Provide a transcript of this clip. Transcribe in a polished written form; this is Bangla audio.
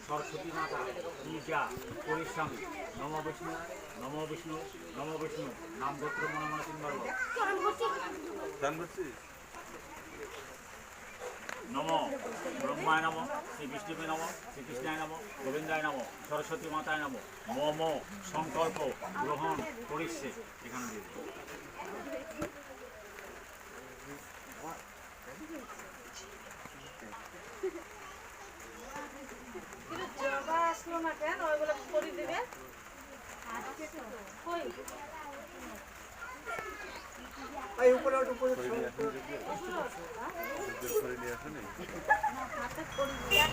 সরস্বতী মাতা পূজা পরিশ্রামী নম বিষ্ণু নম বিষ্ণু নম বিষ্ণু নাম গোত্র মনে মনে তিনবার বল। নম ব্রহ্মায় নম শ্রী বিষ্ণুবে নম শ্রীকৃষ্ণায় নম গোবিন্দায় নম সরস্বতী মাতায় নম মম সংকল্প গ্রহণ করিচ্ছে এখানে দিয়ে দিন। জবা আসলো না কেন ওইগুলো করে দিবে এই উপরে উপরে হাতে করে দিয়ে